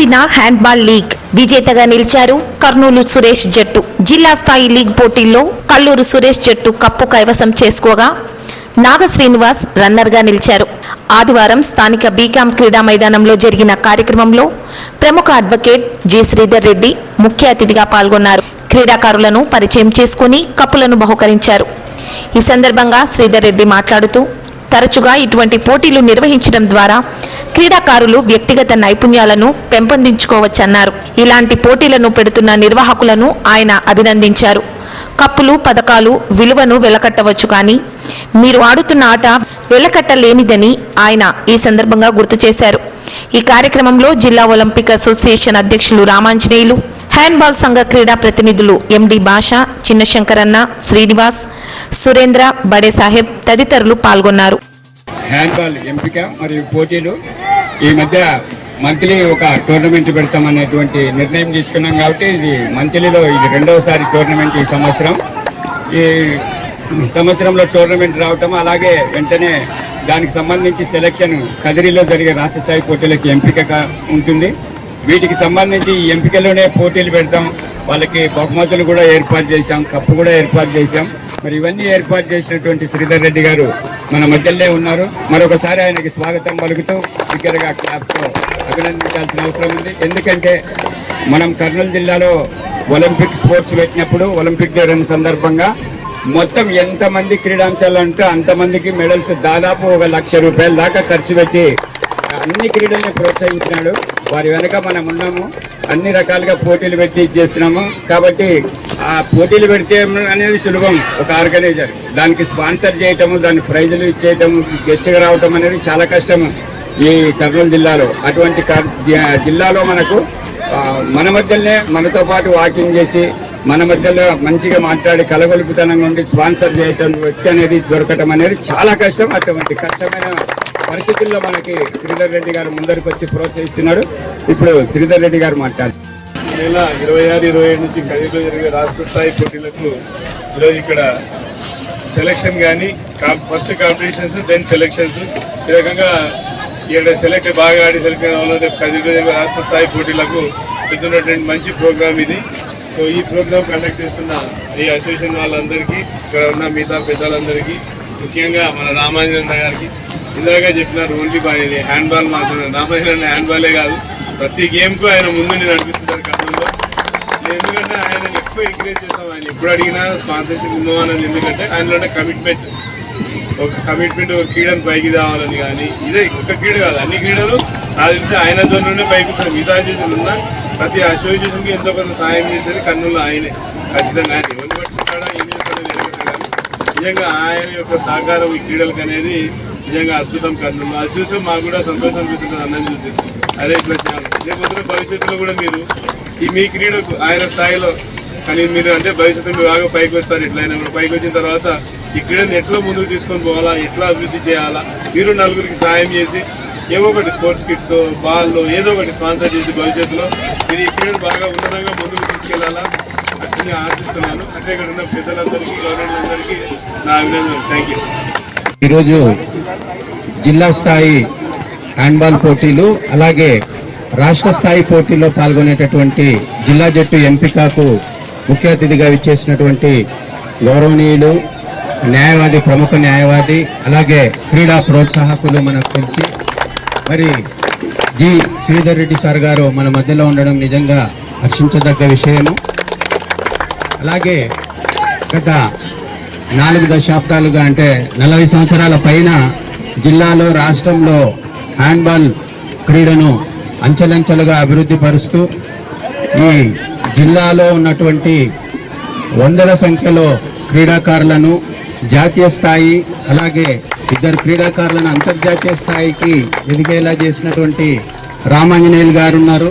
ముగిసిన handball league విజేతగా నిలిచారు కర్నూలు సురేష్ జట్టు. జిల్లా స్థాయి లీగ్ పోటీల్లో కల్లూరు సురేష్ జట్టు కప్పు కైవసం చేసుకోగా నాగ శ్రీనివాస్ రన్నర్గా నిలిచారు. ఆదివారం స్థానిక బీకాం క్రీడా మైదానంలో జరిగిన కార్యక్రమంలో ప్రముఖ అడ్వకేట్ జి శ్రీధర్ రెడ్డి ముఖ్య అతిథిగా పాల్గొన్నారు. క్రీడాకారులను పరిచయం చేసుకుని కప్పులను బహుకరించారు. ఈ సందర్భంగా శ్రీధర్ రెడ్డి మాట్లాడుతూ తరచుగా ఇటువంటి పోటీలు నిర్వహించడం ద్వారా క్రీడాకారులు వ్యక్తిగత నైపుణ్యాలను పెంపొందించుకోవచ్చన్నారు. ఇలాంటి పోటీలను పెడుతున్న నిర్వాహకులను ఆయన అభినందించారు. కప్పులు పథకాలు విలువను వెలకట్టవచ్చు, కానీ మీరు ఆడుతున్న ఆట వెలకట్టలేనిదని ఆయన ఈ సందర్భంగా గుర్తు చేశారు. ఈ కార్యక్రమంలో జిల్లా ఒలింపిక్ అసోసియేషన్ అధ్యక్షులు రామాంజనేయులు, హ్యాండ్బాల్ సంఘ క్రీడా ప్రతినిధులు ఎండి భాష, చిన్నశంకరన్న, శ్రీనివాస్, సురేంద్ర, బడే సాహెబ్ తదితరులు పాల్గొన్నారు. హ్యాండ్బాల్ ఎంపిక మరియు పోటీలు ఈ మధ్య మంత్లీ ఒక టోర్నమెంట్ పెడతామనేటువంటి నిర్ణయం తీసుకున్నాం. కాబట్టి ఇది మంత్లీలో ఇది రెండవసారి టోర్నమెంట్ ఈ సంవత్సరం. ఈ సంవత్సరంలో టోర్నమెంట్ రావటం, అలాగే వెంటనే దానికి సంబంధించి సెలక్షన్ కదిరిలో జరిగే రాష్ట్ర స్థాయి పోటీలకు ఎంపికగా ఉంటుంది. వీటికి సంబంధించి ఈ ఎంపికలోనే పోటీలు పెడతాం. వాళ్ళకి బహుమతులు కూడా ఏర్పాటు చేశాం, కప్పు కూడా ఏర్పాటు చేశాం. మరి ఇవన్నీ ఏర్పాటు చేసినటువంటి శ్రీధర్ రెడ్డి గారు మన మధ్యలోనే ఉన్నారు. మరొకసారి ఆయనకి స్వాగతం పలుకుతూ బిగ్గరగా క్లాప్తో అభినందించాల్సిన అవసరం ఉంది. ఎందుకంటే మనం కర్నూలు జిల్లాలో ఒలింపిక్ స్పోర్ట్స్ పెట్టినప్పుడు ఒలింపిక్ డే రన్ సందర్భంగా మొత్తం ఎంతమంది క్రీడాంశాలు అంటే అంతమందికి మెడల్స్ దాదాపు 1,00,000 రూపాయల దాకా ఖర్చు పెట్టి అన్ని క్రీడల్ని ప్రోత్సహించినాడు. వారి వెనక మనం ఉన్నాము, అన్ని రకాలుగా పోటీలు పెట్టి చేస్తున్నాము. కాబట్టి ఆ పోటీలు పెడితే అనేది సులభం. ఒక ఆర్గనైజర్ దానికి స్పాన్సర్ చేయటము, దాని ప్రైజులు ఇచ్చేయటము, గెస్ట్గా రావటం అనేది చాలా కష్టము ఈ కర్నూలు జిల్లాలో. అటువంటి జిల్లాలో మనకు మన మధ్యలోనే మనతో పాటు వాకింగ్ చేసి మన మధ్యలో మంచిగా మాట్లాడి కలగొలుపుతనంగా ఉండి స్పాన్సర్ చేయటం వ్యక్తి అనేది దొరకటం అనేది చాలా కష్టం. అటువంటి కష్టమైన పరిస్థితుల్లో మనకి శ్రీధర్ రెడ్డి గారు ముందరికి వచ్చి ప్రోత్సహిస్తున్నాడు. ఇప్పుడు శ్రీధర్ రెడ్డి గారు మాట్లాడారు. నెల 26-27 నుంచి కదిరిలో జరిగే రాష్ట్ర స్థాయి పోటీలకు ఈరోజు ఇక్కడ సెలక్షన్ కానీ ఫస్ట్ కాంపిటీషన్స్, దెన్ సెలక్షన్స్, ఈ రకంగా ఇక్కడ సెలెక్ట్ బాగా ఆడి సెలెక్ట్ అయిన వాళ్ళు కదిరిలో జరిగే రాష్ట్ర స్థాయి పోటీలకు పెడుతున్నటువంటి మంచి ప్రోగ్రామ్ ఇది. సో ఈ ప్రోగ్రామ్ కండక్ట్ చేస్తున్న ఈ అసోసియేషన్ వాళ్ళందరికీ, ఇక్కడ ఉన్న మిగతా పెద్దలందరికీ, ముఖ్యంగా మన రామాంజనేయులు గారికి, ఇందాక చెప్పినారు ఓన్లీ ఇది హ్యాండ్బాల్ మాత్రమే. రామాంజనేయులు హ్యాండ్బాలే కాదు, ప్రతి గేమ్కు ఆయన ముందు నడిపిస్తున్నారు కర్నూలులో. ఎందుకంటే ఆయన ఎక్కువ ఎంకరేజ్ చేస్తాం. ఆయన ఎప్పుడు అడిగినా స్పాన్సర్షిప్ ఇవ్వాలని, ఎందుకంటే ఆయనలోనే కమిట్మెంట్, ఒక క్రీడను పైకి తేవాలని. కానీ ఇదే ఒక క్రీడ కాదు, అన్ని క్రీడలు నాకు తెలిసి ఆయన ద్వారానే పైకి వస్తారు. మిగతా అసోసియేషన్ ఉన్న ప్రతి అసోసియేషన్కి ఎంతో కొంత సాయం చేసేది కర్నూలులో ఆయనే. ఖచ్చితంగా ఆయన ఎవరిని పట్టుకుంటాడా, ఏం చేస్తాడో నిలబెట్టాడు. నిజంగా ఆయన యొక్క సహకారం ఈ క్రీడలకు అనేది నిజంగా అద్భుతం కర్నూలు. అది చూస్తే మాకు కూడా సంతోషం అనిపిస్తుంది. అన్నం చూసి అదే ఇట్లా చేయాలి. రేపు భవిష్యత్తులో కూడా మీరు మీ క్రీడకు ఆయన స్థాయిలో కానీ మీరు అంటే భవిష్యత్తులో బాగా పైకి వస్తారు. ఎట్లయినా కూడా పైకి వచ్చిన తర్వాత ఈ క్రీడను ఎట్లా ముందుకు తీసుకొని పోవాలా, ఎట్లా అభివృద్ధి చేయాలా, మీరు నలుగురికి సాయం చేసి ఏవో ఒకటి స్పోర్ట్స్ కిట్స్, బాల్లో ఏదో ఒకటి స్పాన్సర్ చేసి భవిష్యత్తులో మీరు ఈ క్రీడను బాగా ఉన్నతంగా ముందుకు తీసుకెళ్లాలా అని ఆశిస్తున్నాను. అంటే ఇక్కడ ఉన్న పెద్దలందరికీ, గవర్నమెంట్ అందరికీ నా అభినందనలు. Thank you. ఈరోజు జిల్లా స్థాయి హ్యాండ్బాల్ పోటీలు, అలాగే రాష్ట్ర స్థాయి పోటీల్లో పాల్గొనేటటువంటి జిల్లా జట్టు ఎంపికకు ముఖ్య అతిథిగా విచ్చేసినటువంటి గౌరవనీయులు న్యాయవాది, ప్రముఖ న్యాయవాది, అలాగే క్రీడా ప్రోత్సాహకులు మనకు తెలిసి మరి జి శ్రీధర్ రెడ్డి సార్ గారు మన మధ్యలో ఉండడం నిజంగా హర్షించదగ్గ విషయము. అలాగే గత 4 దశాబ్దాలుగా అంటే 40 సంవత్సరాల పైన జిల్లాలో, రాష్ట్రంలో హ్యాండ్బాల్ క్రీడను అంచెలంచెలుగా అభివృద్ధి పరుస్తూ ఈ జిల్లాలో ఉన్నటువంటి వందల సంఖ్యలో క్రీడాకారులను జాతీయ స్థాయి, అలాగే 2 క్రీడాకారులను అంతర్జాతీయ స్థాయికి ఎదిగేలా చేసినటువంటి రామాంజనేయులు గారు ఉన్నారు.